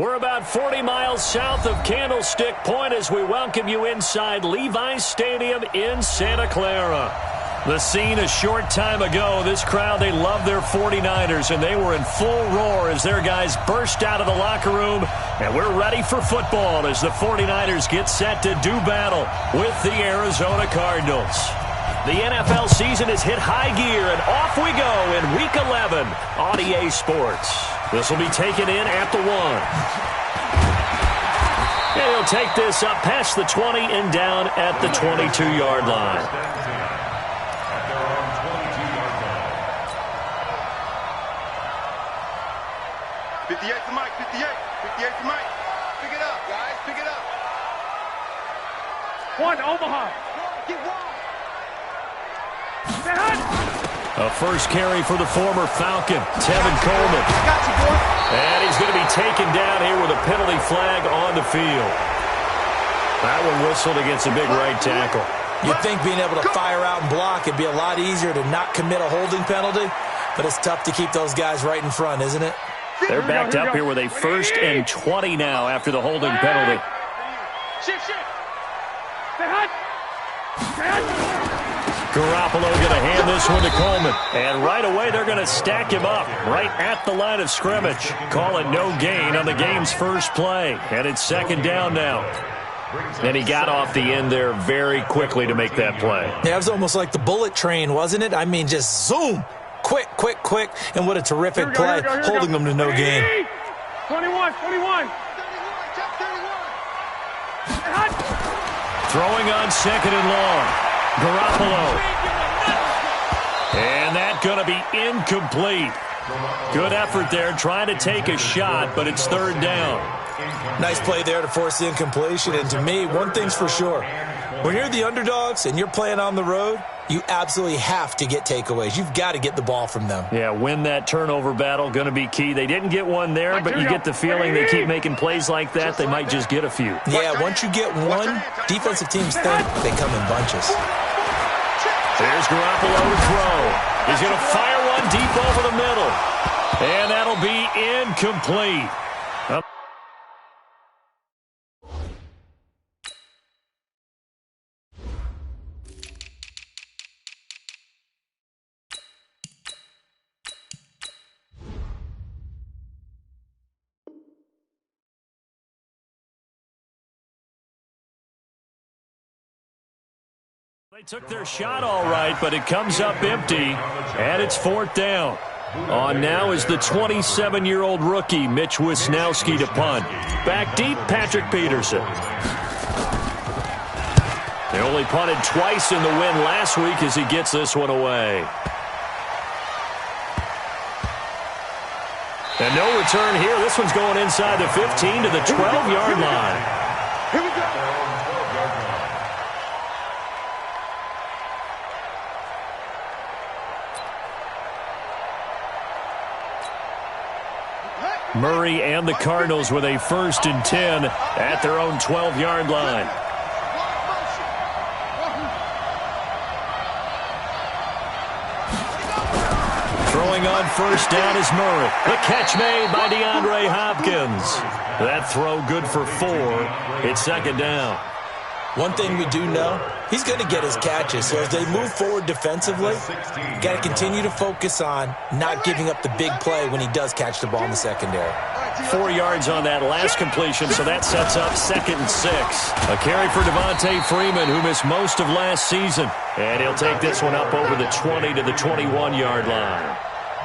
We're about 40 miles south of Candlestick Point as we welcome you inside Levi's Stadium in Santa Clara. The scene a short time ago, this crowd, they love their 49ers, and they were in full roar as their guys burst out of the locker room. And we're ready for football as the 49ers get set to do battle with the Arizona Cardinals. The NFL season has hit high gear, and off we go in Week 11 on EA Sports. This will be taken in at the 1. And he'll take this up past the 20 and down at the 22-yard line. 58 to Mike, 58 to Mike. Pick it up, guys, pick it up. One, Omaha. Get one. A first carry for the former Falcon, Tevin Coleman. Got you, boy. And he's going to be taken down here with a penalty flag on the field. That one whistled against a big right tackle. You'd think being able to fire out and block it'd be a lot easier to not commit a holding penalty, but it's tough to keep those guys right in front, isn't it? They're backed up here with a 1st and 20 now after the holding penalty. Shift. Stay hot. Garoppolo going to hand this one to Coleman. And right away, they're going to stack him up right at the line of scrimmage. Call it no gain on the game's first play. And it's 2nd down now. And he got off the end there very quickly to make that play. Yeah, it was almost like the bullet train, wasn't it? I mean, just zoom. Quick. And what a terrific play, holding them to no gain. 21. Throwing on 2nd and long. Garoppolo. And that's going to be incomplete. Good effort there, trying to take a shot, but it's 3rd down. Nice play there to force the incompletion. And to me, one thing's for sure. When you're the underdogs and you're playing on the road, you absolutely have to get takeaways. You've got to get the ball from them. Yeah, win that turnover battle, going to be key. They didn't get one there, but you get the feeling they keep making plays like that, they might just get a few. Yeah, once you get one, defensive teams think they come in bunches. There's Garoppolo to throw. He's going to fire one deep over the middle. And that'll be incomplete. They took their shot all right, but it comes up empty, and it's 4th down. On now is the 27-year-old rookie, Mitch Wisnowski, to punt. Back deep, Patrick Peterson. They only punted twice in the win last week as he gets this one away. And no return here. This one's going inside the 15 to the 12-yard line. Here we go. Murray and the Cardinals with a 1st and 10 at their own 12-yard line. Throwing on 1st down is Murray. The catch made by DeAndre Hopkins. That throw good for 4. It's 2nd down. One thing we do know, he's going to get his catches. So as they move forward defensively, got to continue to focus on not giving up the big play when he does catch the ball in the secondary. 4 yards on that last completion, so that sets up 2nd and 6. A carry for Devontae Freeman, who missed most of last season. And he'll take this one up over the 20 to the 21-yard line.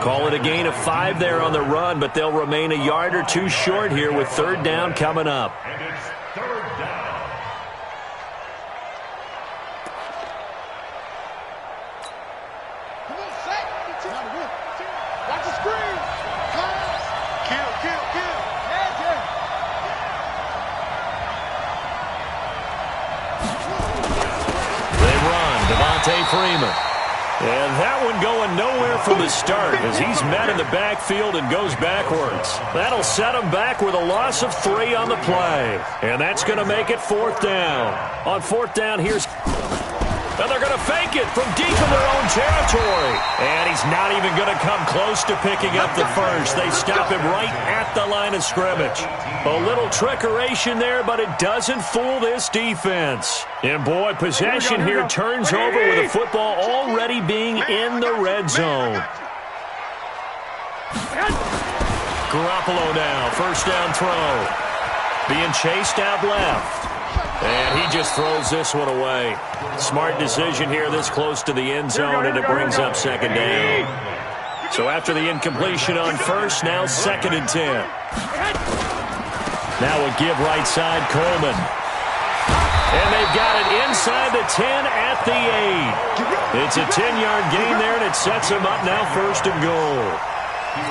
Call it a gain of 5 there on the run, but they'll remain a yard or 2 short here with 3rd down coming up. Freeman. And that one going nowhere from the start as he's met in the backfield and goes backwards. That'll set him back with a loss of 3 on the play. And that's going to make it 4th down. On 4th down, here's... And they're going to fake it from deep in their own territory. And he's not even going to come close to picking up the first. They stop him right at the line of scrimmage. A little trickeration there, but it doesn't fool this defense. And boy, possession here turns over with the football already being in the red zone. Garoppolo now, first down throw. Being chased out left. And he just throws this one away. Smart decision here this close to the end zone, and it brings up second down. So after the incompletion on first, now 2nd and 10. Now a give right side, Coleman. And they've got it inside the 10 at the 8. It's a 10-yard gain there, and it sets them up now 1st and goal.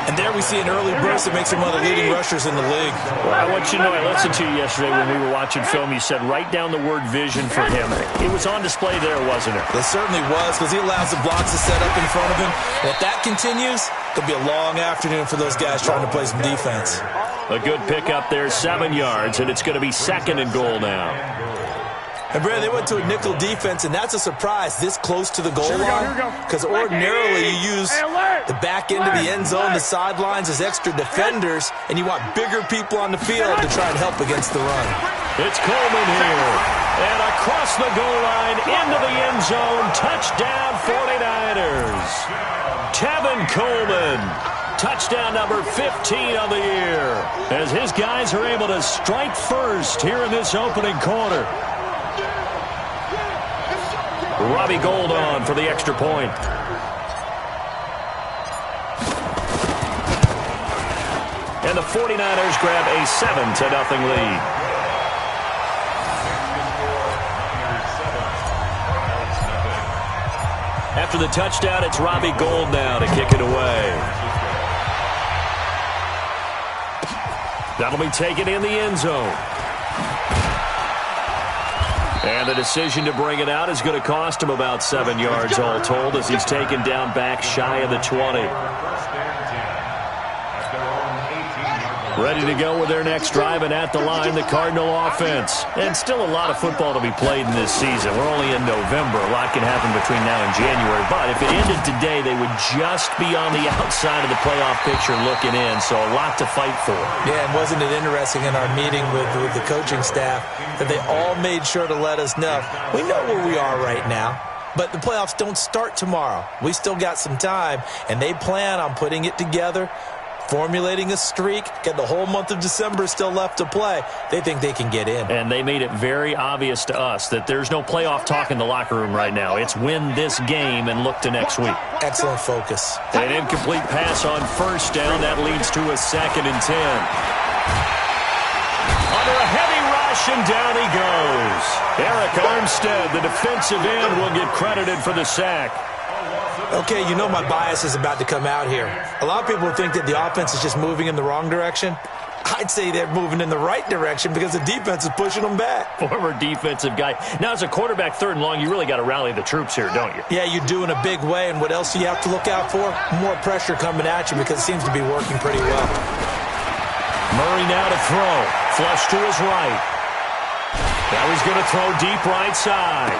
And there we see an early burst that makes him one of the leading rushers in the league. Well, I want you to know, I listened to you yesterday when we were watching film. You said write down the word vision for him. It was on display there, wasn't it? It certainly was, because he allows the blocks to set up in front of him. And if that continues, it'll be a long afternoon for those guys trying to play some defense. A good pickup there, 7 yards, and it's going to be 2nd and goal now. And, Brad, they went to a nickel defense, and that's a surprise this close to the goal line. Because ordinarily you use the back end of the end zone, the sidelines as extra defenders, and you want bigger people on the field to try and help against the run. It's Coleman here. And across the goal line, into the end zone, touchdown 49ers. Tevin Coleman. Touchdown number 15 on the year. As his guys are able to strike first here in this opening quarter. Robbie Gould on for the extra point. And the 49ers grab a 7-0 lead. After the touchdown, it's Robbie Gould now to kick it away. That'll be taken in the end zone. And the decision to bring it out is going to cost him about 7 yards all told as he's taken down back shy of the 20. Ready to go with their next drive, and at the line, the Cardinal offense. And still a lot of football to be played in this season. We're only in November. A lot can happen between now and January. But if it ended today, they would just be on the outside of the playoff picture looking in. So a lot to fight for. Yeah, and wasn't it interesting in our meeting with the coaching staff that they all made sure to let us know, we know where we are right now. But the playoffs don't start tomorrow. We still got some time, and they plan on putting it together, formulating a streak, get the whole month of December still left to play. They think they can get in. And they made it very obvious to us that there's no playoff talk in the locker room right now. It's win this game and look to next week. Excellent focus. An incomplete pass on first down. That leads to a 2nd and 10. Under a heavy rush, and down he goes. Eric Armstead, the defensive end, will get credited for the sack. Okay, you know my bias is about to come out here. A lot of people think that the offense is just moving in the wrong direction. I'd say they're moving in the right direction because the defense is pushing them back. Former defensive guy. Now, as a quarterback, 3rd and long, you really got to rally the troops here, don't you? Yeah, you do in a big way. And what else do you have to look out for? More pressure coming at you because it seems to be working pretty well. Murray now to throw. Flush to his right. Now he's going to throw deep right side.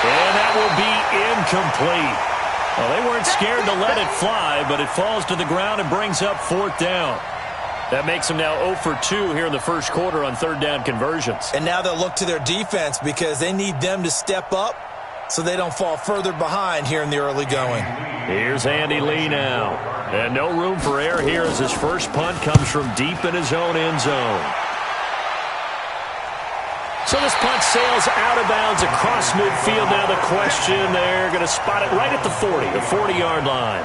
And that will be incomplete. Well, they weren't scared to let it fly, but it falls to the ground and brings up 4th down. That makes them now 0 for 2 here in the first quarter on 3rd down conversions. And now they'll look to their defense because they need them to step up so they don't fall further behind here in the early going. Here's Andy Lee now. And no room for error here as his first punt comes from deep in his own end zone. So this punt sails out of bounds across midfield. Now the question, they're going to spot it right at the 40, the 40-yard line.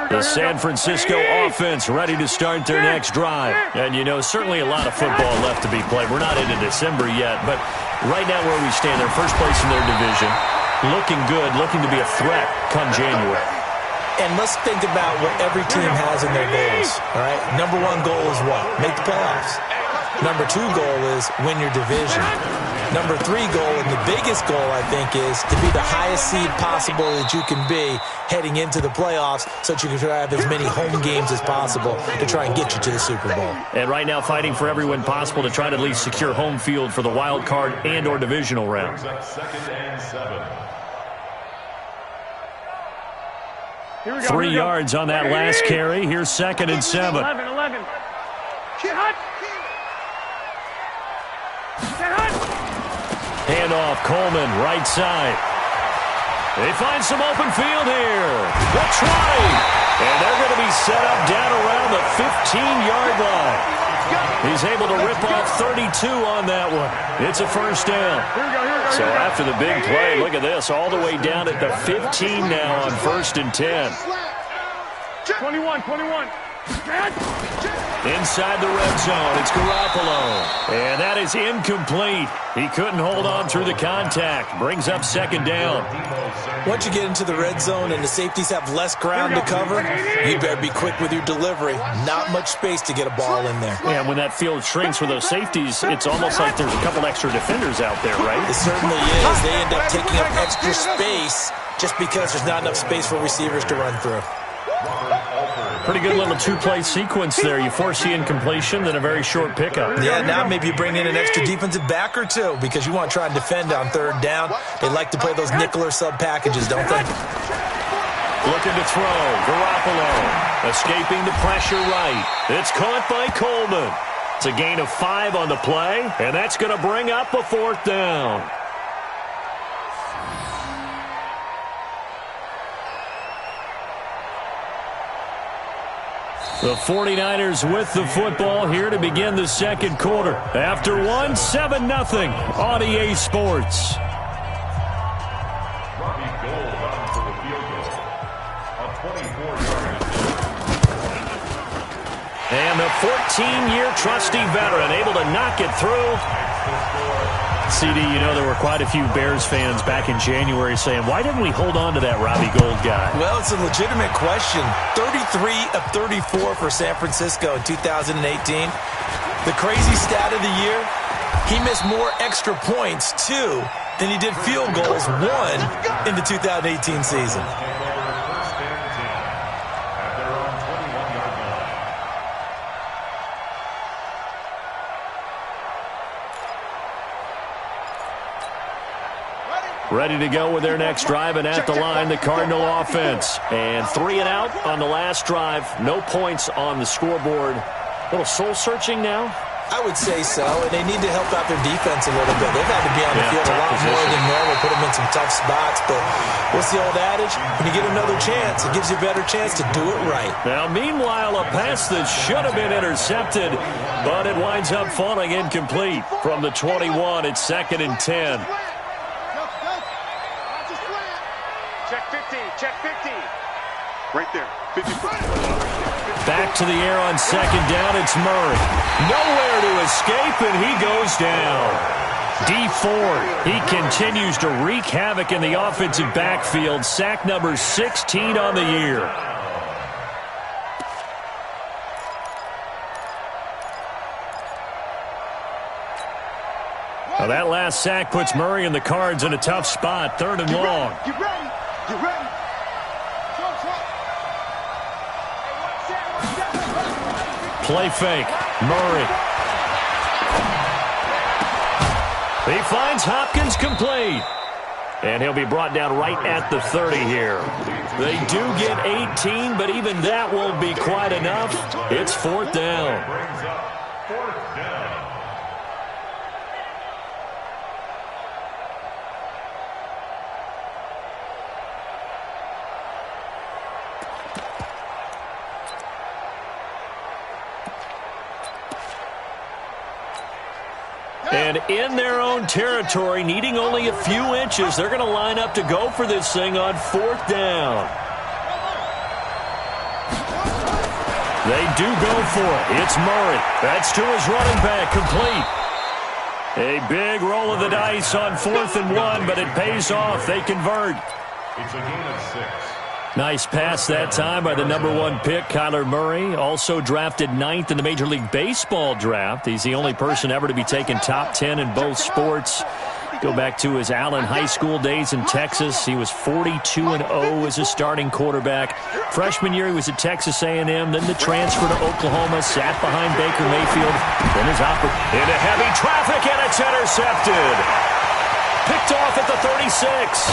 The San Francisco offense ready to start their next drive. And, you know, certainly a lot of football left to be played. We're not into December yet, but right now where we stand, they're first place in their division. Looking good, looking to be a threat come January. And let's think about what every team has in their goals, all right? Number 1 goal is what? Make the playoffs. Number 2 goal is win your division. number 3 goal, and the biggest goal, I think, is to be the highest seed possible that you can be heading into the playoffs so that you can try to have as many home games as possible to try and get you to the Super Bowl. And right now fighting for every win possible to try to at least secure home field for the wild card and or divisional round. Here we go. 3 yards on that last carry. Here's 2nd and 7. 11. Get hot. Get hot. Handoff, Coleman, right side. They find some open field here. The try. And they're going to be set up down around the 15-yard line. He's able to rip off 32 on that one. It's a first down. So after the big play, look at this, all the way down at the 15 now on 1st and 10. 21. Inside the red zone, it's Garoppolo. And that is incomplete. He couldn't hold on through the contact. Brings up 2nd down. Once you get into the red zone and the safeties have less ground to cover, you better be quick with your delivery. Not much space to get a ball in there. Yeah, when that field shrinks for those safeties, it's almost like there's a couple extra defenders out there, right? It certainly is. They end up taking up extra space just because there's not enough space for receivers to run through. Pretty good little 2-play sequence there. You force the incompletion, then a very short pickup. Yeah, now maybe you bring in an extra defensive back or two because you want to try and defend on 3rd down. They like to play those nickel or sub packages, don't they? Looking to throw. Garoppolo escaping the pressure right. It's caught by Coleman. It's a gain of 5 on the play, and that's going to bring up a 4th down. The 49ers with the football here to begin the 2nd quarter. After 1, 7-0 on EA Sports. And the 14-year trusty veteran able to knock it through. CD, you know there were quite a few Bears fans back in January saying, why didn't we hold on to that Robbie Gould guy? Well, it's a legitimate question. 33 of 34 for San Francisco in 2018. The crazy stat of the year, he missed more extra points, 2, than he did field goals, 1, in the 2018 season. Ready to go with their next drive, and at the line, the Cardinal offense. And 3 and out on the last drive. No points on the scoreboard. A little soul-searching now? I would say so, and they need to help out their defense a little bit. They've had to be on the field a lot more than normal, put them in some tough spots. But what's the old adage? When you get another chance, it gives you a better chance to do it right. Now, meanwhile, a pass that should have been intercepted, but it winds up falling incomplete. From the 21, it's 2nd and 10. Check 50. Right there. 50. Back to the air on 2nd down. It's Murray. Nowhere to escape, and he goes down. D Ford, he continues to wreak havoc in the offensive backfield. Sack number 16 on the year. Now that last sack puts Murray and the Cards in a tough spot. 3rd and long. Get ready. Play fake. Murray. He finds Hopkins complete. And he'll be brought down right at the 30 here. They do get 18, but even that won't be quite enough. It's 4th down. And in their own territory, needing only a few inches, they're going to line up to go for this thing on 4th down. They do go for it. It's Murray. That's to his running back, complete. A big roll of the dice on 4th and 1, but it pays off. They convert. It's a gain of 6. Nice pass that time by the #1 pick, Kyler Murray. Also drafted 9th in the Major League Baseball draft. He's the only person ever to be taken top 10 in both sports. Go back to his Allen High School days in Texas. He was 42-0 as a starting quarterback. Freshman year, he was at Texas A&M. Then the transfer to Oklahoma, sat behind Baker Mayfield. Then his into heavy traffic, and it's intercepted. Picked off at the 36.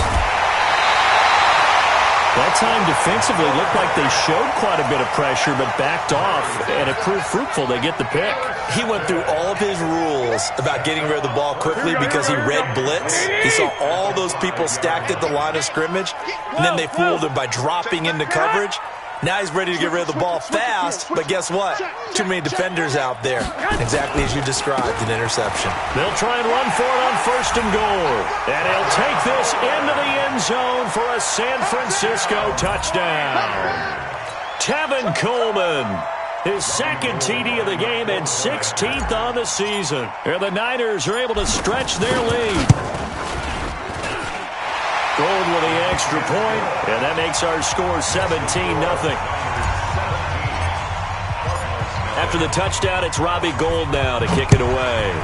That time defensively looked like they showed quite a bit of pressure but backed off, and it proved fruitful. They get the pick. He went through all of his rules about getting rid of the ball quickly because he read blitz. He saw all those people stacked at the line of scrimmage, and then they fooled him by dropping into coverage. Now he's ready to get rid of the ball fast, but guess what? Too many defenders out there. Exactly as you described, an interception. They'll try and run for it on 1st and goal. And he'll take this into the end zone for a San Francisco touchdown. Tevin Coleman, his 2nd TD of the game and 16th on the season. And the Niners are able to stretch their lead. Gold with the extra point, and that makes our score 17-0. After the touchdown, it's Robbie Gould now to kick it away.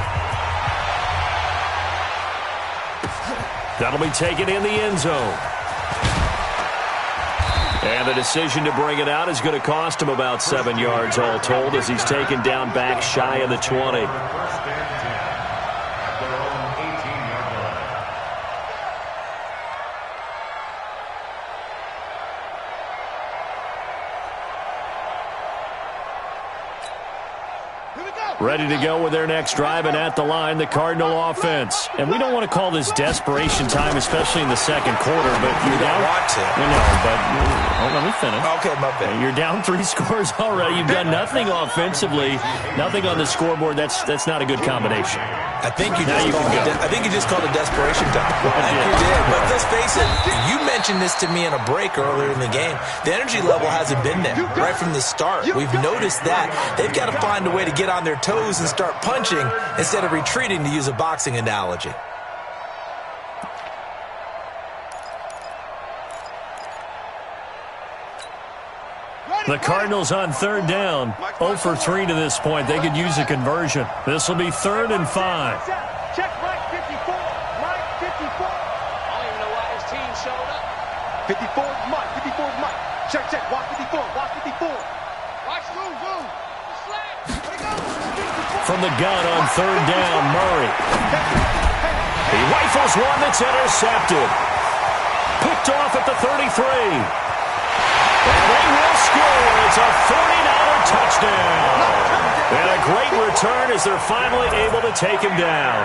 That'll be taken in the end zone. And the decision to bring it out is going to cost him about 7 yards all told as he's taken down back shy of the 20. Ready to go with their next drive, and at the line, the Cardinal offense. And we don't want to call this desperation time, especially in the 2nd quarter, but you're down. Want to. I know, but let me finish. Okay, my bad. You're down 3 scores already. You've done nothing offensively, nothing on the scoreboard. That's not a good combination. I think you just called it desperation time. I think you did. But let's face it, you mentioned this to me in a break earlier in the game. The energy level hasn't been there right from the start. We've noticed that. They've got to find a way to get on their toes and start punching instead of retreating, to use a boxing analogy. The Cardinals on 3rd down. 0 for 3 to this point. They could use a conversion. This will be 3rd and 5. Check Mike 54. Mike 54. I don't even know why his team showed up. 54 is Mike. 54 is Mike. Check. Watch 54. Watch 54. Watch, move. From the gun on 3rd down, Murray. He rifles one that's intercepted. Picked off at the 33. And they will score. It's a 49er touchdown. And a great return as they're finally able to take him down.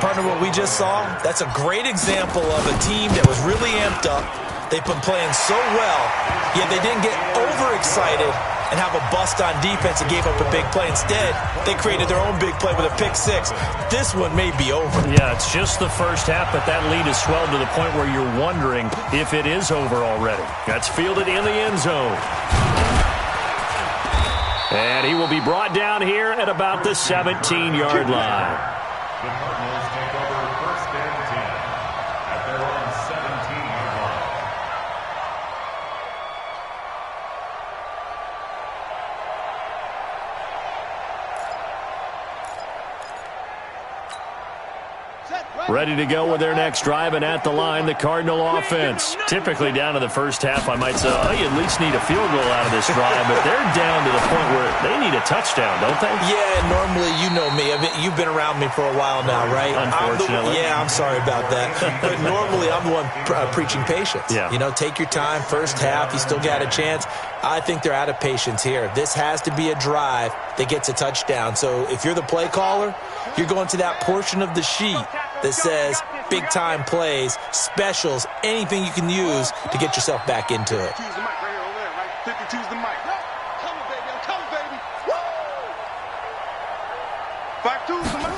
Partner, what we just saw, that's a great example of a team that was really amped up. They've been playing so well, yet they didn't get overexcited and have a bust on defense and gave up a big play. Instead, they created their own big play with a pick 6. This one may be over. Yeah, it's just the first half, but that lead has swelled to the point where you're wondering if it is over already. That's fielded in the end zone. And he will be brought down here at about the 17-yard line. The Cardinals take over 1st and 10 at their own 17-yard line. Ready to go with their next drive, and at the line, the Cardinal offense. Typically down to the first half, I might say, oh, you at least need a field goal out of this drive, but they're down to the point where they need a touchdown, don't they? Yeah, normally, you know me. I mean, you've been around me for a while now, right? Unfortunately. I'm sorry about that. But normally, I'm the one preaching patience. Yeah. You know, take your time. First half, you still got a chance. I think they're out of patience here. This has to be a drive that gets a touchdown. So if you're the play caller, you're going to that portion of the sheet that says big-time plays, specials, anything you can use to get yourself back into it. 52's the mic right here over there, right? 52's the mic. Come on, baby. I'm coming, baby. Woo! 52's the mic.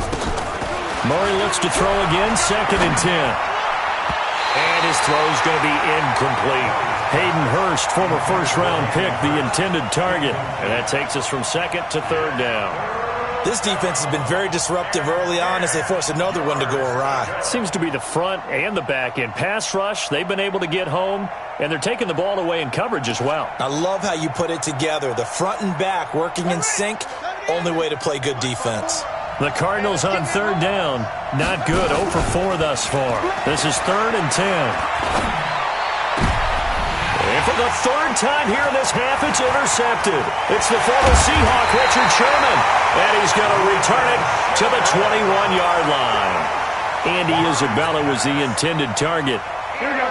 Murray looks to throw again, 2nd and 10. And his throw is going to be incomplete. Hayden Hurst, former first-round pick, the intended target. And that takes us from 2nd to 3rd down. This defense has been very disruptive early on as they force another one to go awry. Seems to be the front and the back end. Pass rush, they've been able to get home, and they're taking the ball away in coverage as well. I love how you put it together. The front and back working in sync, only way to play good defense. The Cardinals on third down. Not good. 0 for 4 thus far. This is 3rd and 10. And for the third time here in this half, it's intercepted. It's the former Seahawk, Richard Sherman. And he's going to return it to the 21-yard line. Andy Isabella was the intended target. Here we go.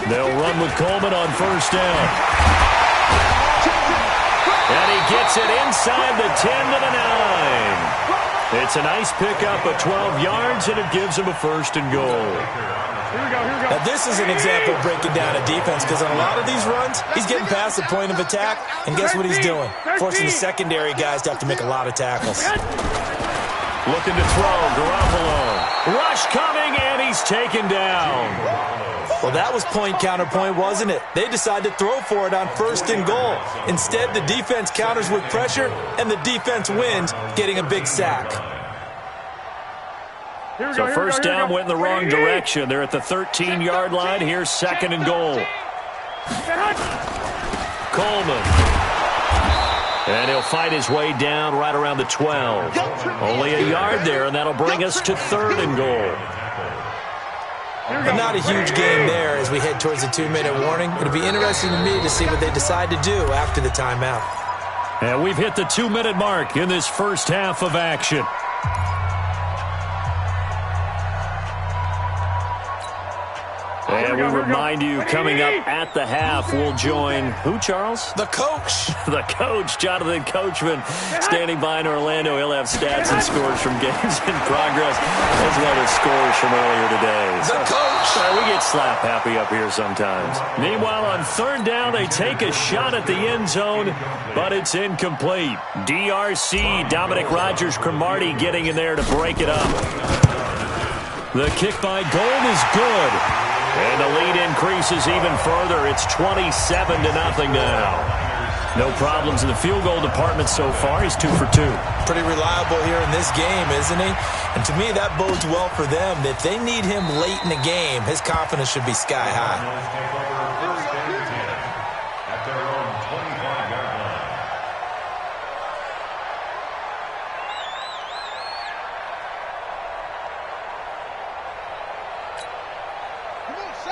They'll run with Coleman on first down. And he gets it inside the 10 to the 9. It's a nice pickup of 12 yards, and it gives him a 1st and goal. Here we go. Now, this is an example of breaking down a defense because on a lot of these runs, he's getting past the point of attack, and guess what he's doing? Forcing the secondary guys to have to make a lot of tackles. Looking to throw, Garoppolo. Rush coming, and he's taken down. Well, that was point counterpoint, wasn't it? They decided to throw for it on 1st and goal. Instead, the defense counters with pressure, and the defense wins, getting a big sack. So first down went in the wrong direction. They're at the 13-yard line. Here's 2nd and goal. Coleman. And he'll fight his way down right around the 12. Only a yard there, and that'll bring us to 3rd and goal. But not a huge game there as we head towards the 2-minute warning. It'll be interesting to me to see what they decide to do after the timeout. And we've hit the 2-minute mark in this first half of action. And we remind you, coming up at the half, we'll join who, Charles? The coach. The coach, Jonathan Coachman, standing by in Orlando. He'll have stats and scores from games in progress, as well as scores from earlier today. The coach. We get slap happy up here sometimes. Meanwhile, on 3rd down, they take a shot at the end zone, but it's incomplete. DRC, Dominic Rodgers-Cromartie getting in there to break it up. The kick by Gold is good. And the lead increases even further. It's 27-0 now. No problems in the field goal department so far. He's 2 for 2. Pretty reliable here in this game, isn't he? And to me, that bodes well for them. If they need him late in the game, his confidence should be sky high.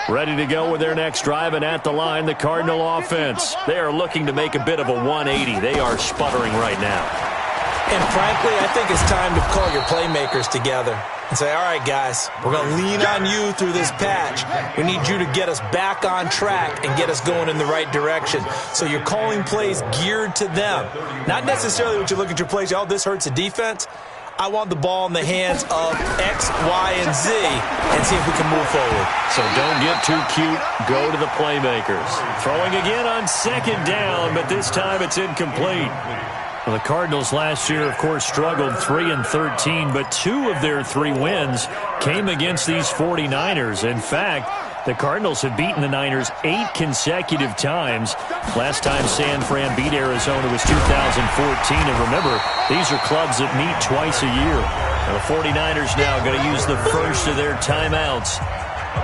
Ready to go with their next drive, and at the line, the Cardinal offense. They are looking to make a bit of a 180. They are sputtering right now. And frankly, I think it's time to call your playmakers together and say, all right, guys, we're going to lean on you through this patch. We need you to get us back on track and get us going in the right direction. So you're calling plays geared to them. Not necessarily what you look at your plays, oh, this hurts the defense. I want the ball in the hands of X, Y, and Z and see if we can move forward. So don't get too cute. Go to the playmakers. Throwing again on 2nd down, but this time it's incomplete. Well, the Cardinals last year, of course, struggled 3-13, but 2 of their 3 wins came against these 49ers. In fact, the Cardinals have beaten the Niners 8 consecutive times. Last time San Fran beat Arizona was 2014. And remember, these are clubs that meet twice a year. And the 49ers now going to use the first of their timeouts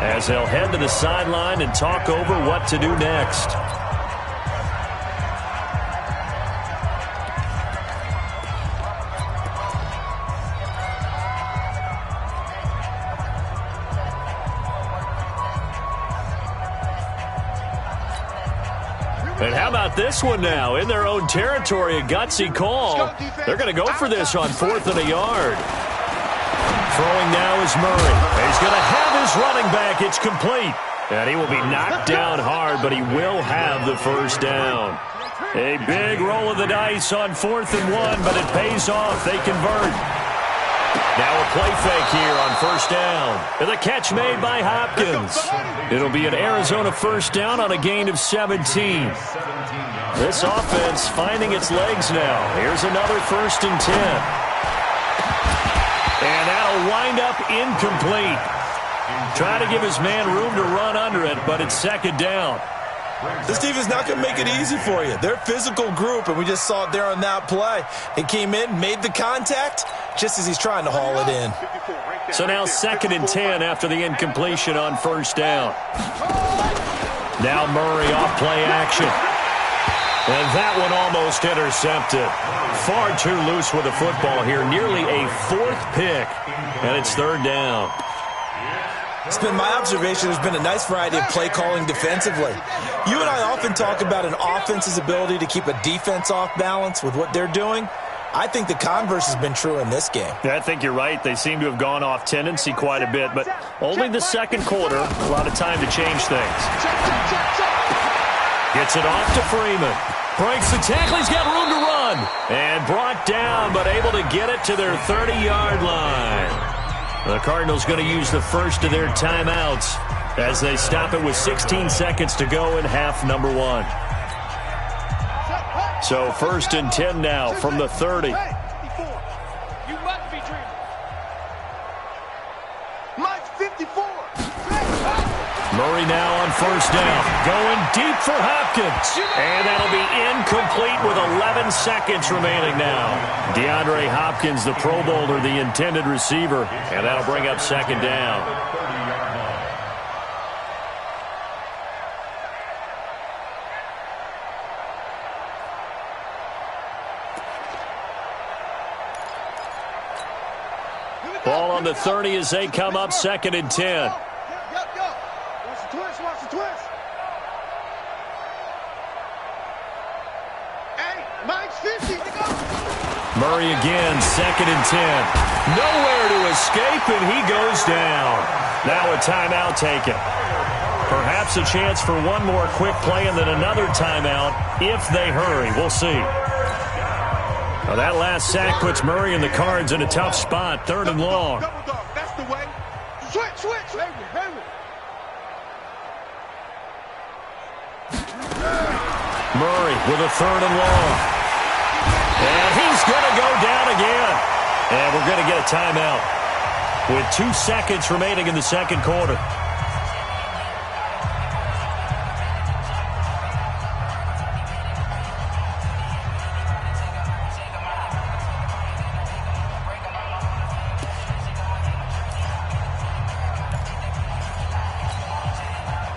as they'll head to the sideline and talk over what to do next. And how about this one now? In their own territory, a gutsy call. They're going to go for this on 4th and a yard. Throwing now is Murray. He's going to have his running back. It's complete. And he will be knocked down hard, but he will have the first down. A big roll of the dice on 4th and 1, but it pays off. They convert. Now a play fake here on first down. And the catch made by Hopkins. It'll be an Arizona first down on a gain of 17. This offense finding its legs now. Here's another 1st and 10. And that'll wind up incomplete. Trying to give his man room to run under it, but it's 2nd down. This team is not going to make it easy for you. They're a physical group, and we just saw it there on that play. He came in, made the contact, just as he's trying to haul it in. So now 2nd and 10 after the incompletion on 1st down. Now Murray off play action. And that one almost intercepted. Far too loose with the football here. Nearly a 4th pick. And it's 3rd down. It's been my observation there's been a nice variety of play calling defensively. You and I often talk about an offense's ability to keep a defense off balance with what they're doing. I think the converse has been true in this game. Yeah, I think you're right. They seem to have gone off tendency quite a bit, but only the 2nd quarter, a lot of time to change things. Gets it off to Freeman. Breaks the tackle. He's got room to run. And brought down, but able to get it to their 30-yard line. The Cardinals going to use the first of their timeouts as they stop it with 16 seconds to go in half number 1. So 1st and 10 now from the 30. You must be dreaming. Mike 54. Murray now on 1st down. Going deep for Hopkins. And that'll be incomplete with 11 seconds remaining now. DeAndre Hopkins, the Pro Bowler, the intended receiver. And that'll bring up 2nd down. Ball on the 30 as they come up 2nd and 10. Watch the twist. Hey, Mike's 50. Murray again, 2nd and 10. Nowhere to escape, and he goes down. Now a timeout taken. Perhaps a chance for one more quick play and then another timeout if they hurry. We'll see. Now that last sack puts Murray and the Cards in a tough spot, 3rd and long. Double dog, that's the way. Switch. Baby. Murray with a 3rd and long. And he's going to go down again. And we're going to get a timeout with 2 seconds remaining in the 2nd quarter.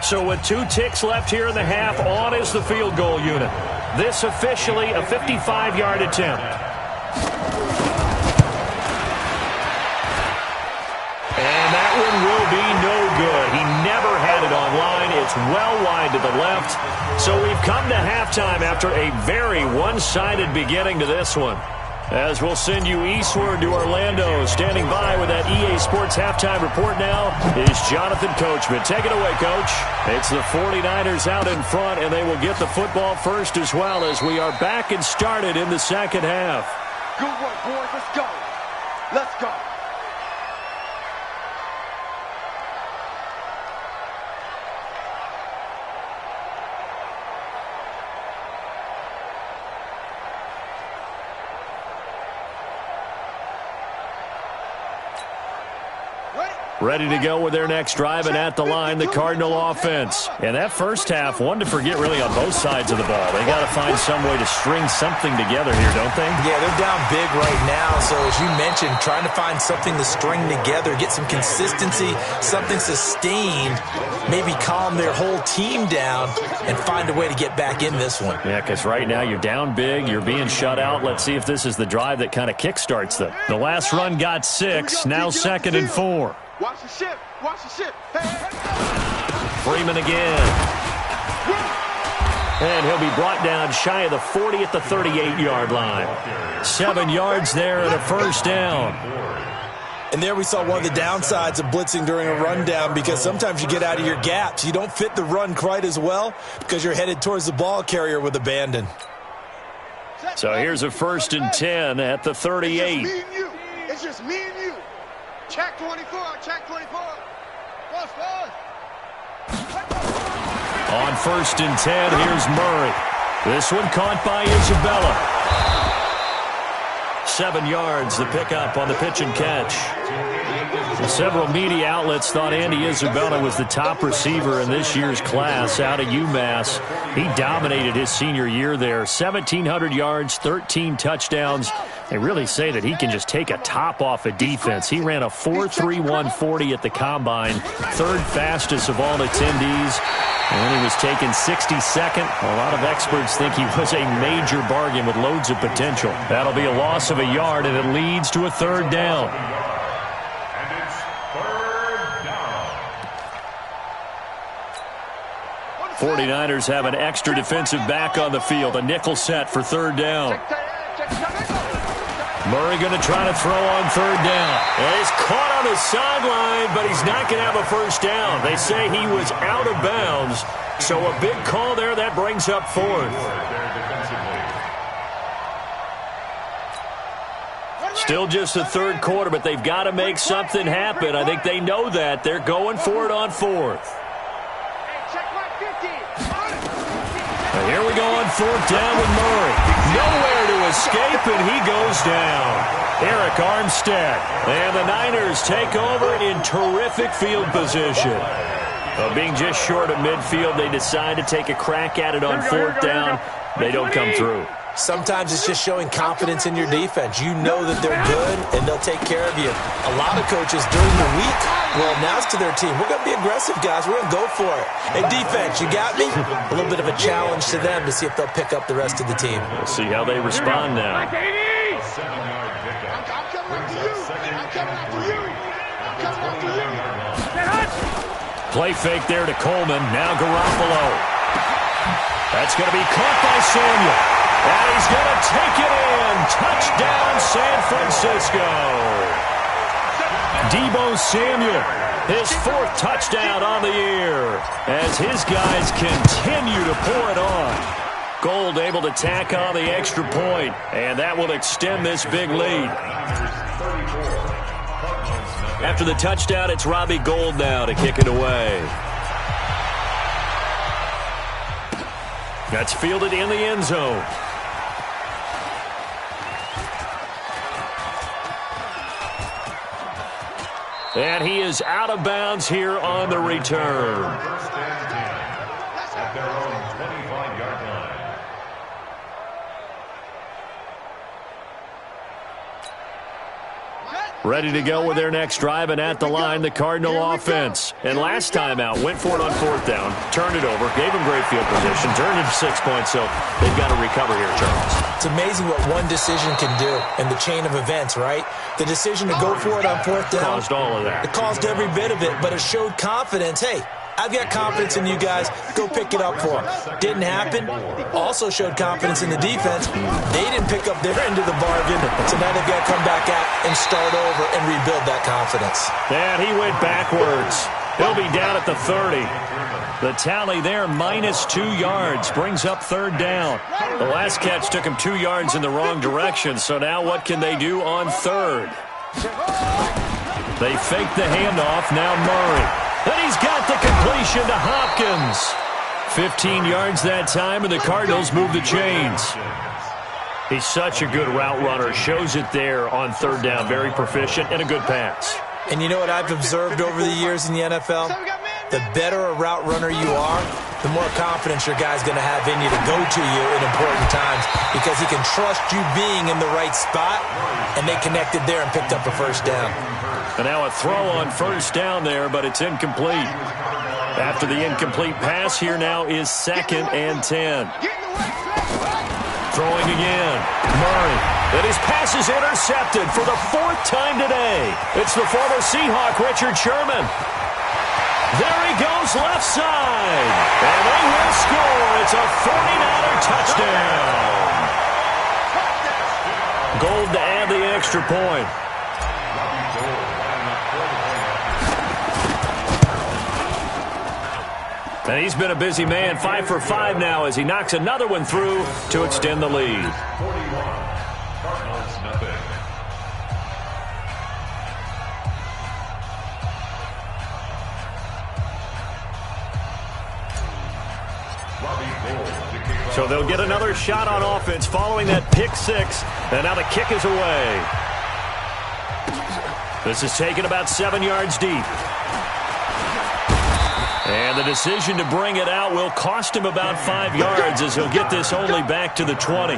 So with 2 ticks left here in the half, on is the field goal unit. This officially a 55-yard attempt. And that one will be no good. He never had it on line. It's well wide to the left. So we've come to halftime after a very one-sided beginning to this one. As we'll send you eastward to Orlando. Standing by with that EA Sports halftime report now is Jonathan Coachman. Take it away, Coach. It's the 49ers out in front, and they will get the football first as well as we are back and started in the 2nd half. Good work, boys. Let's go. Let's go. Ready to go with their next drive, and at the line, the Cardinal offense. And that first half, one to forget really on both sides of the ball. They got to find some way to string something together here, don't they? Yeah, they're down big right now. So as you mentioned, trying to find something to string together, get some consistency, something sustained, maybe calm their whole team down and find a way to get back in this one. Yeah, because right now you're down big, you're being shut out. Let's see if this is the drive that kind of kickstarts them. The last run got 6, now 2nd and 4. Watch the ship. Hey. Freeman again. And he'll be brought down shy of the 40 at the 38-yard line. 7 yards there and a 1st down. And there we saw one of the downsides of blitzing during a rundown, because sometimes you get out of your gaps. You don't fit the run quite as well because you're headed towards the ball carrier with abandon. So here's a 1st and 10 at the 38. It's just me and you. Check 24. On 1st and 10, here's Murray. This one caught by Isabella. 7 yards, the pickup on the pitch and catch. Several media outlets thought Andy Isabella was the top receiver in this year's class out of UMass. He dominated his senior year there. 1,700 yards, 13 touchdowns. They really say that he can just take a top off a defense. He ran a 4.31 40 at the Combine, third fastest of all attendees. And when he was taken 62nd, a lot of experts think he was a major bargain with loads of potential. That'll be a loss of a yard, and it leads to a third down. 49ers have an extra defensive back on the field. A nickel set for third down. Murray going to try to throw on third down. And he's caught on the sideline, but he's not going to have a first down. They say he was out of bounds. So a big call there. That brings up fourth. Still just the third quarter, but they've got to make something happen. I think they know that. They're going for it on fourth. Here we go on fourth down with Murray. Nowhere to escape, and he goes down. Eric Armstead. And the Niners take over in terrific field position. Being just short of midfield, they decide to take a crack at it on fourth down. They don't come through. Sometimes it's just showing confidence in your defense. You know that they're good, and they'll take care of you. A lot of coaches during the week will announce to their team, we're going to be aggressive, guys. We're going to go for it. Hey, defense, you got me? A little bit of a challenge to them to see if they'll pick up the rest of the team. We'll see how they respond now. I'm coming after you. I'm coming after you. I'm coming after you. Play fake there to Coleman. Now Garoppolo. That's going to be caught by Samuel. And he's going to take it in. Touchdown, San Francisco. Deebo Samuel, his fourth touchdown on the year, as his guys continue to pour it on. Gold able to tack on the extra point, and that will extend this big lead. After the touchdown, it's Robbie Gould now to kick it away. That's fielded in the end zone. And he is out of bounds here on the return. First and 10 at their own 25-yard line. Ready to go with their next drive, and at the line, the Cardinal offense. And last time out, went for it on fourth down, turned it over, gave them great field position, turned it to 6 points, so they've got to recover here, Charles. It's amazing what one decision can do in the chain of events, right? The decision to go for it on fourth down. Caused all of that. It caused every bit of it, but it showed confidence. Hey, I've got confidence in you guys. Go pick it up for them. Didn't happen. Also showed confidence in the defense. They didn't pick up their end of the bargain, so now they've got to come back out and start over and rebuild that confidence. And he went backwards. He'll be down at the 30. The tally there, -2 yards, brings up third down. The last catch took him 2 yards in the wrong direction, so now what can they do on third? They fake the handoff, now Murray. And he's got the completion to Hopkins. 15 yards that time, and the Cardinals move the chains. He's such a good route runner. Shows it there on third down. Very proficient and a good pass. And you know what I've observed over the years in the NFL? The better a route runner you are, the more confidence your guy's going to have in you to go to you in important times because he can trust you being in the right spot, and they connected there and picked up a first down. And now a throw on first down there, but it's incomplete. After the incomplete pass, here now is 2nd and 10. Throwing again. Murray. And his pass is intercepted for the 4th time today. It's the former Seahawk, Richard Sherman. There he goes left side. And they will score. It's a 49er touchdown. Gold to add the extra point. And he's been a busy man, 5 for 5 now as he knocks another one through to extend the lead. 41, Cardinals nothing. Robbie So they'll get another shot on offense following that pick six. And now the kick is away. This is taken about 7 yards deep. And the decision to bring it out will cost him about 5 yards as he'll get this only back to the 20.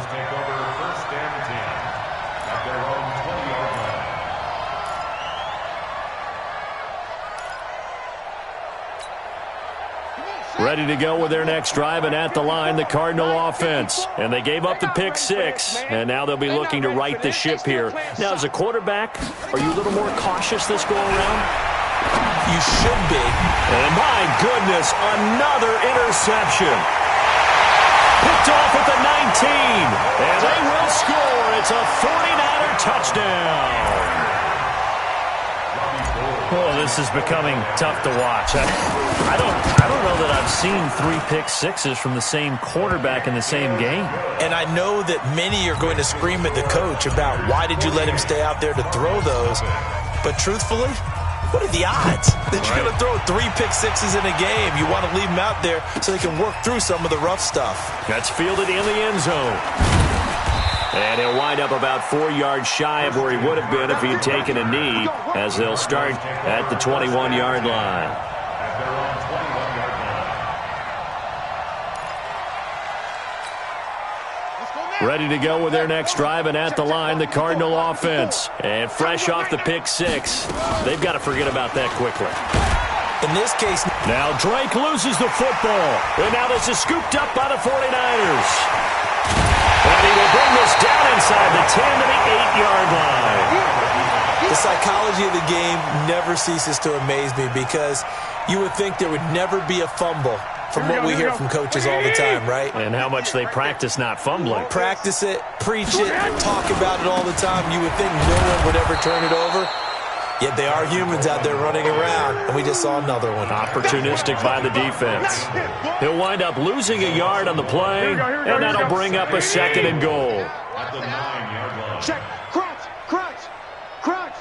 Ready to go with their next drive, and at the line, the Cardinal offense. And they gave up the pick six, and now they'll be looking to right the ship here. Now, as a quarterback, are you a little more cautious this go-around? You should be. And my goodness, another interception. Picked off at the 19, and they will score. It's a 49er touchdown. Oh, this is becoming tough to watch. I don't know that I've seen 3 pick sixes from the same quarterback in the same game. And I know that many are going to scream at the coach about why did you let him stay out there to throw those. But truthfully, what are the odds that you're going to throw 3 pick sixes in a game? You want to leave them out there so they can work through some of the rough stuff. That's fielded in the end zone. And he'll wind up about 4 yards shy of where he would have been if he had taken a knee, as they'll start at the 21-yard line. Ready to go with their next drive, and at the line, the Cardinal offense. And fresh off the pick six, they've got to forget about that quickly. In this case, now Drake loses the football. And now this is scooped up by the 49ers. And he will bring this down inside the 10 to the 8-yard line. the psychology of the game never ceases to amaze me, because you would think there would never be a fumble from what we hear from coaches all the time, right? And how much they practice not fumbling. Practice it, preach it, talk about it all the time. You would think no one would ever turn it over. Yet they are humans out there running around, and we just saw another one. Opportunistic by the defense. He'll wind up losing a yard on the play, and that'll bring up a 2nd and goal. At the 9-yard line. Check. Crunch.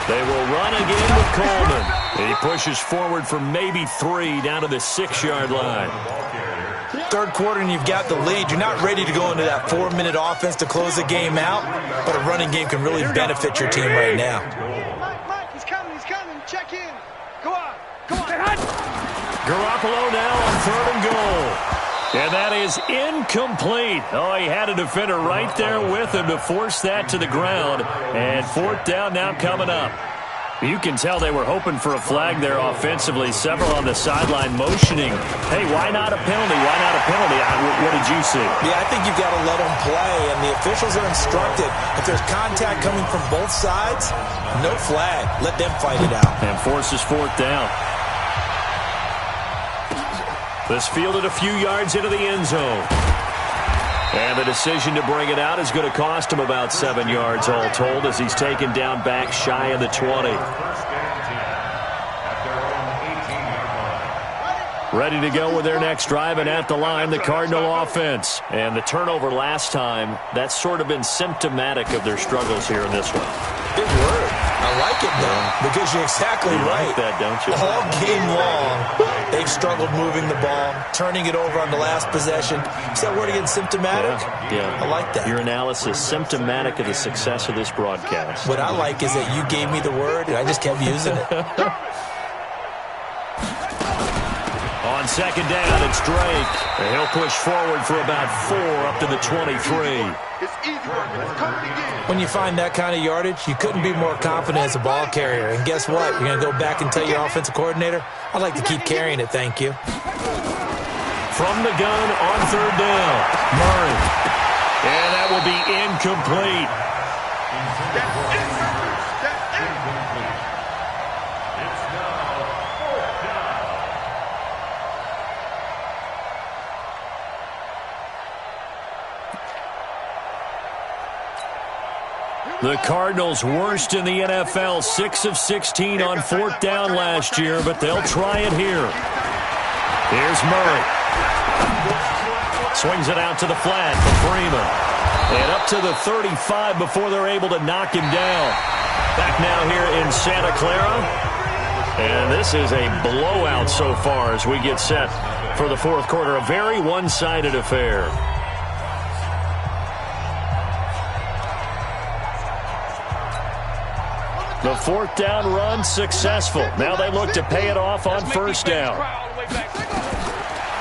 They will run again with Coleman. He pushes forward for maybe 3 down to the 6-yard line. Third quarter and you've got the lead. You're not ready to go into that 4-minute offense to close the game out, but a running game can really benefit your team right now. Mike, he's coming. Check in. Go on. Garoppolo now on 3rd and goal. And that is incomplete. Oh, he had a defender right there with him to force that to the ground. And 4th down now coming up. You can tell they were hoping for a flag there offensively. Several on the sideline motioning. Hey, why not a penalty? What did you see? Yeah, I think you've got to let them play, and the officials are instructed. If there's contact coming from both sides, no flag. Let them fight it out. And forces 4th down. This fielded a few yards into the end zone. And the decision to bring it out is going to cost him about 7 yards all told, as he's taken down back shy of the 20. Ready to go with their next drive, and at the line, the Cardinal offense. And the turnover last time, that's sort of been symptomatic of their struggles here in this one. Big word. I like it, though, because you're exactly right. Like that, don't you? All game long, they've struggled moving the ball, turning it over on the last possession. Is that word again, symptomatic? Yeah. I like that. Your analysis, symptomatic of the success of this broadcast. What I like is that you gave me the word, and I just kept using it. On 2nd down, it's Drake. And he'll push forward for about 4 up to the 23. It's easy work, and it's coming again. When you find that kind of yardage, you couldn't be more confident as a ball carrier. And guess what? You're going to go back and tell your offensive coordinator, I'd like to keep carrying it, thank you. From the gun on 3rd down, Murray. And that will be incomplete. That's incomplete. It's now 4th down. The Cardinals worst in the NFL, 6 of 16 on 4th down last year, but they'll try it here. Here's Murray. Swings it out to the flat for Freeman. And up to the 35 before they're able to knock him down. Back now here in Santa Clara. And this is a blowout so far as we get set for the fourth quarter. A very one-sided affair. The fourth down run successful. Now they look to pay it off on first down.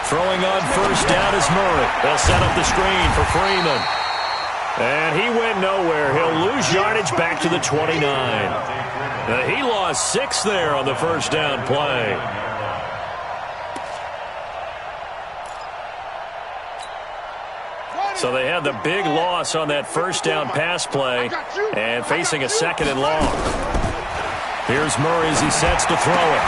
Throwing on first down is Murray. They'll set up the screen for Freeman. And he went nowhere. He'll lose yardage back to the 29. He lost 6 there on the first down play. So they had the big loss on that first down pass play and facing a second and long. Here's Murray as he sets to throw it.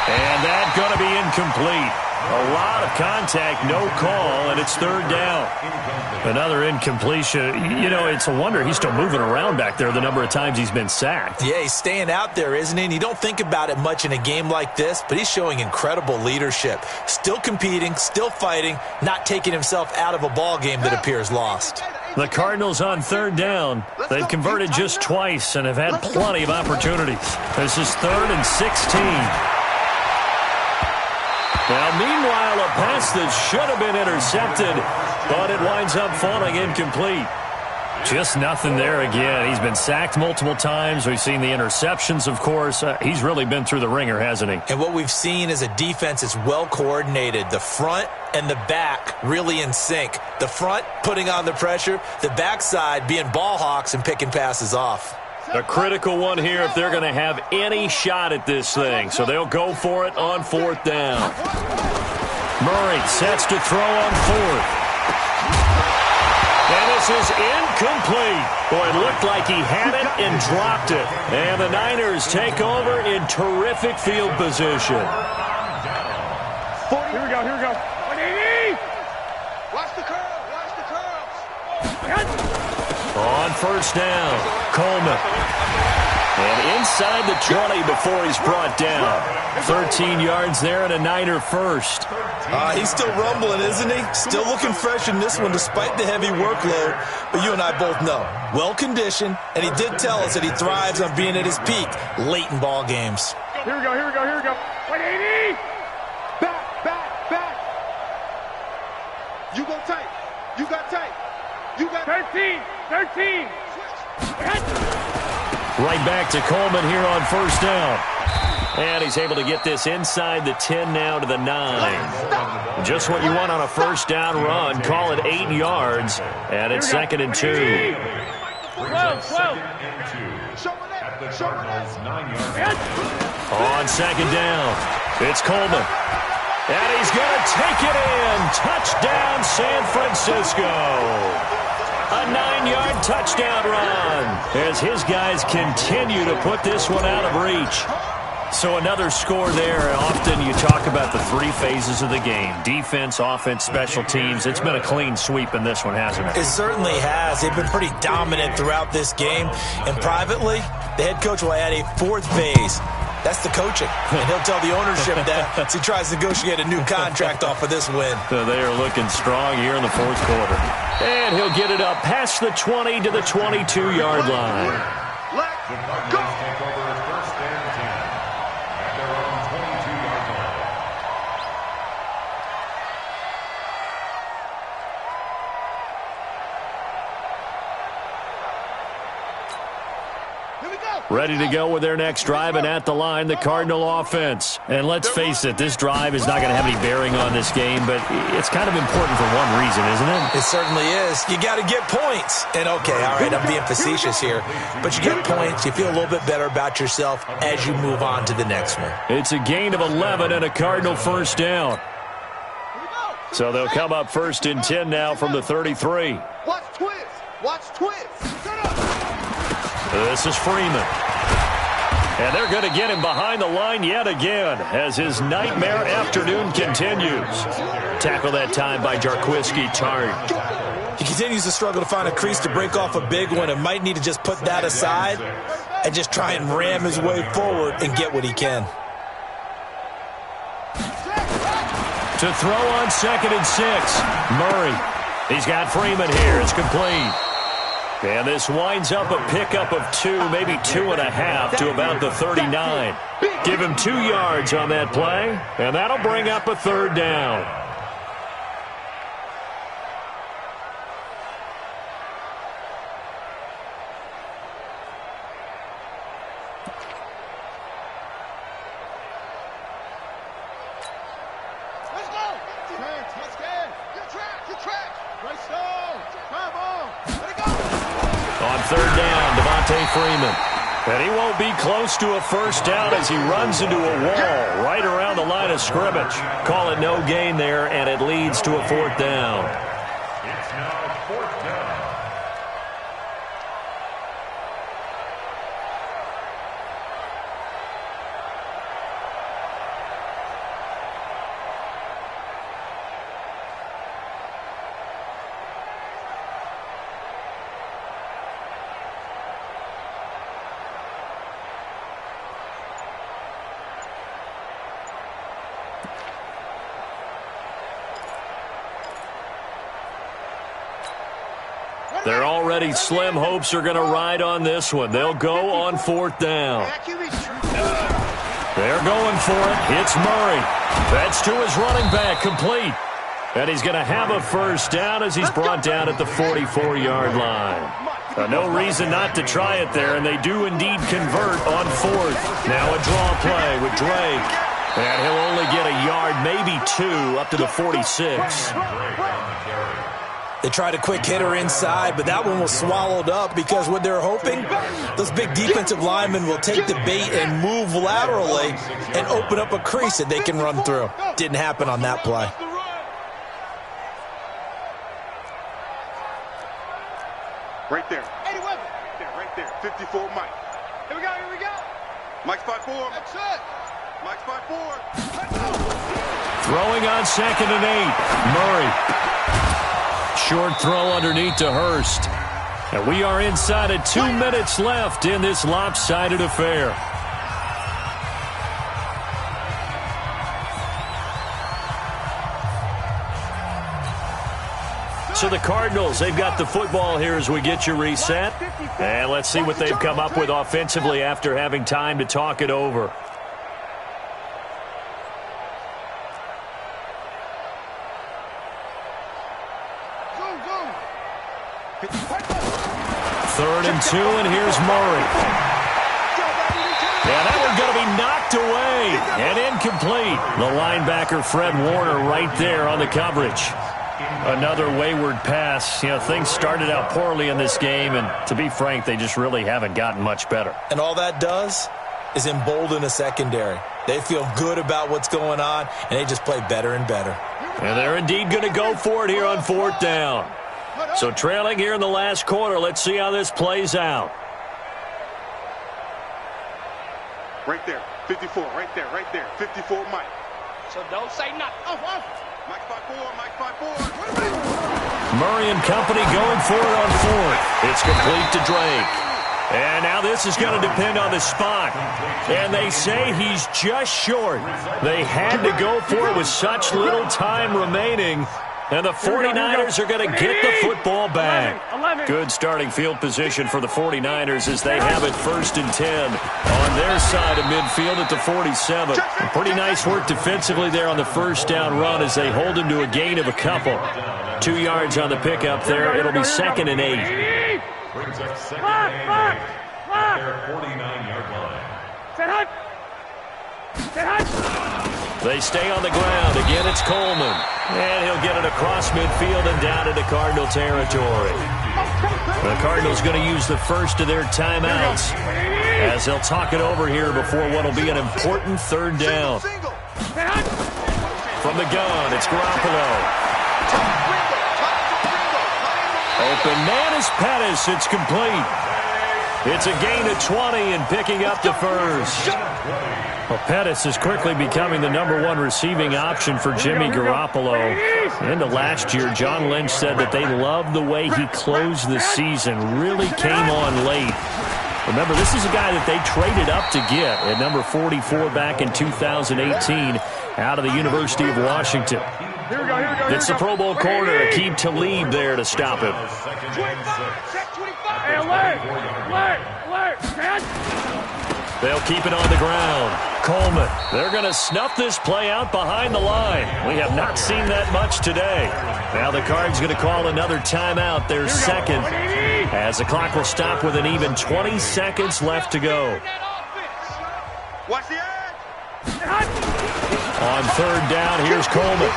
And that's going to be incomplete. A lot of contact, no call, and it's third down. Another incompletion. You know, it's a wonder he's still moving around back there the number of times he's been sacked. Yeah, he's staying out there, isn't he? And you don't think about it much in a game like this, but he's showing incredible leadership. Still competing, still fighting, not taking himself out of a ball game that appears lost. The Cardinals on third down. They've converted just twice and have had plenty of opportunities. This is 3rd and 16. Now, meanwhile, a pass that should have been intercepted, but it winds up falling incomplete. Just nothing there again. He's been sacked multiple times. We've seen the interceptions, of course. He's really been through the ringer, hasn't he? And what we've seen is a defense that's well coordinated. The front and the back really in sync. The front putting on the pressure, the backside being ball hawks and picking passes off. A critical one here if they're going to have any shot at this thing. So they'll go for it on fourth down. Murray sets to throw on fourth. And this is incomplete. Boy, it looked like he had it and dropped it. And the Niners take over in terrific field position. Here we go, here we go. 180! Watch the curl, watch the curls. On first down, Coleman. And inside the 20 before he's brought down. 13 yards there and a Niner first. He's still rumbling, isn't he? Still looking fresh in this one despite the heavy workload. But you and I both know, well-conditioned, and he did tell us that he thrives on being at his peak late in ball games. Here we go, here we go, here we go. 180! Back, back, back. You go tight. You got tight. You got 13! 13! Right back to Coleman here on first down. And he's able to get this inside the 10 now to the 9. Just what you want on a first down run. Call it 8 yards. And it's 2nd and 2. 12. At the Cardinals' 9-yard line. On second down, it's Coleman. And he's going to take it in. Touchdown, San Francisco. A 9-yard touchdown run as his guys continue to put this one out of reach. So another score there. Often you talk about the 3 phases of the game. Defense, offense, special teams. It's been a clean sweep in this one, hasn't it? It certainly has. They've been pretty dominant throughout this game. And privately, the head coach will add a 4th phase. That's the coaching. And he'll tell the ownership that as he tries to negotiate a new contract off of this win. So they are looking strong here in the fourth quarter. And he'll get it up past the 20 to the 22-yard line. The Cardinals take over first and 10 at their own 22-yard line. Ready to go with their next drive, and at the line, the Cardinal offense. And let's face it, this drive is not going to have any bearing on this game, but it's kind of important for one reason, isn't it? It certainly is. You got to get points. And okay, all right, I'm being facetious here, but you get points, you feel a little bit better about yourself as you move on to the next one. It's a gain of 11 and a Cardinal first down. So they'll come up 1st and 10 now from the 33. Watch twist. Watch twist. This is Freeman. And they're going to get him behind the line yet again as his nightmare afternoon continues. Tackle that time by Jarquiski Tartt. He continues to struggle to find a crease to break off a big one and might need to just put that aside and just try and ram his way forward and get what he can. To throw on 2nd and 6. Murray. He's got Freeman here. It's complete. And this winds up a pickup of 2, maybe 2.5 to about the 39. Give him 2 yards on that play, and that'll bring up a 3rd down. On third down, Devontae Freeman. And he won't be close to a first down as he runs into a wall right around the line of scrimmage. Call it no gain there, and it leads to a fourth down. It's now fourth down. Their already slim hopes are going to ride on this one. They'll go on fourth down. They're going for it. It's Murray. That's to his running back, complete. And he's going to have a first down as he's brought down at the 44-yard line. No reason not to try it there, and they do indeed convert on fourth. Now a draw play with Drake. And he'll only get a yard, maybe two, up to the 46. They tried a quick hitter inside, but that one was swallowed up because what they're hoping, those big defensive linemen will take the bait and move laterally and open up a crease that they can run through. Didn't happen on that play. Right there. Right there. 54, Mike. Here we go. Mike's 5-4. That's it. Mike's 5-4. Throwing on 2nd and 8. Murray. Short throw underneath to Hurst. And we are inside of 2 minutes left in this lopsided affair. So the Cardinals, they've got the football here as we get you reset. And let's see what they've come up with offensively after having time to talk it over. Third and 2, and here's Murray. Yeah, that one's going to be knocked away and incomplete. The linebacker, Fred Warner, right there on the coverage. Another wayward pass. You know, things started out poorly in this game, and to be frank, they just really haven't gotten much better. And all that does is embolden a secondary. They feel good about what's going on, and they just play better and better. And they're indeed going to go for it here on fourth down. So trailing here in the last quarter, let's see how this plays out. Right there. 54. Right there. 54, Mike. So don't say nothing. Mike's 5-4. Mike's 5-4. Murray and company going for it on fourth. It's complete to Drake. And now this is going to depend on the spot. And they say he's just short. They had to go for it with such little time remaining. And the 49ers are going to get the football back. Good starting field position for the 49ers as they have it 1st and 10 on their side of midfield at the 47. Pretty nice work defensively there on the first down run as they hold him to a gain of a couple. 2 yards on the pickup there. It'll be 2nd and 8. Brings up 2nd and 8 at their 49-yard line. They stay on the ground. Again, it's Coleman. And he'll get it across midfield and down into Cardinal territory. The Cardinals going to use the first of their timeouts as they'll talk it over here before what will be an important third down. From the gun, it's Garoppolo. Open man is Pettis. It's complete. It's a gain of 20 and picking up the first. Well, Pettis is quickly becoming the #1 receiving option for Jimmy Garoppolo. Into last year, John Lynch said that they loved the way he closed the season, really came on late. Remember, this is a guy that they traded up to get at number 44 back in 2018 out of the University of Washington. It's the Pro Bowl corner, Aqib Talib there to stop him. Hey, alert! They'll keep it on the ground. Coleman, they're going to snuff this play out behind the line. We have not seen that much today. Now the Cards going to call another timeout, their second, as the clock will stop with an even 20 seconds left to go. Watch the edge. On third down, here's Coleman.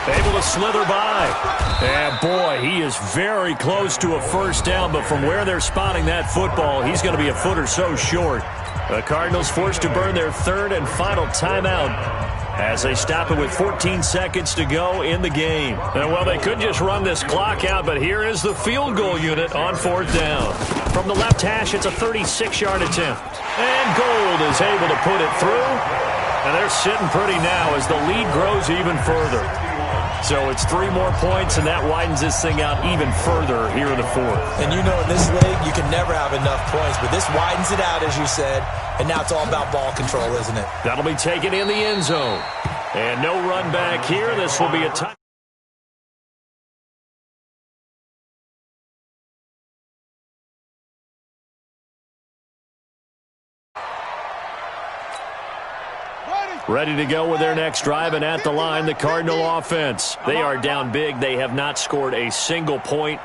Able to slither by. And, boy, he is very close to a first down, but from where they're spotting that football, he's going to be a foot or so short. The Cardinals forced to burn their third and final timeout as they stop it with 14 seconds to go in the game. And, well, they could just run this clock out, but here is the field goal unit on fourth down. From the left hash, it's a 36-yard attempt. And Gold is able to put it through. And they're sitting pretty now as the lead grows even further. So it's 3 more points, and that widens this thing out even further here in the fourth. And you know in this league, you can never have enough points, but this widens it out, as you said, and now it's all about ball control, isn't it? That'll be taken in the end zone. And no run back here. This will be a time. Ready to go with their next drive, and at the line, the Cardinal offense. They are down big. They have not scored a single point.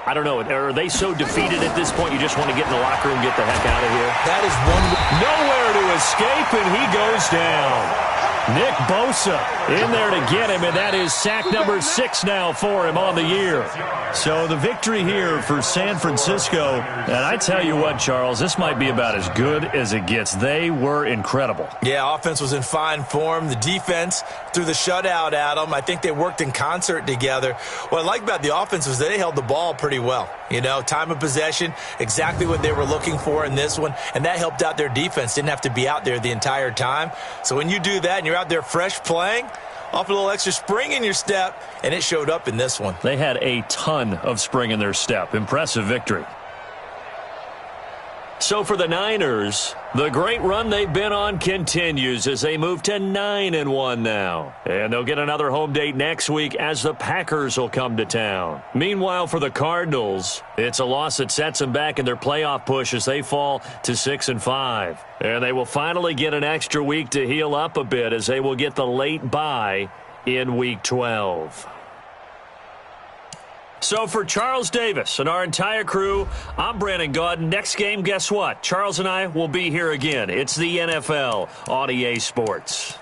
I don't know. Are they so defeated at this point you just want to get in the locker room and get the heck out of here? That is one. Nowhere to escape, and he goes down. Nick Bosa in there to get him, and that is sack number 6 now for him on the year. So the victory here for San Francisco, and I tell you what, Charles, this might be about as good as it gets. They were incredible. Yeah, offense was in fine form. The defense threw the shutout at them. I think they worked in concert together. What I like about the offense was they held the ball pretty well. You know, time of possession, exactly what they were looking for in this one, and that helped out their defense. Didn't have to be out there the entire time. So when you do that and you're out there fresh playing, off a little extra spring in your step, and it showed up in this one. They had a ton of spring in their step. Impressive victory. So for the Niners, the great run they've been on continues as they move to 9-1 now. And they'll get another home date next week as the Packers will come to town. Meanwhile, for the Cardinals, it's a loss that sets them back in their playoff push as they fall to 6-5. And they will finally get an extra week to heal up a bit as they will get the late bye in Week 12. So for Charles Davis and our entire crew, I'm Brandon Gaudin. Next game, guess what? Charles and I will be here again. It's the NFL on EA Sports.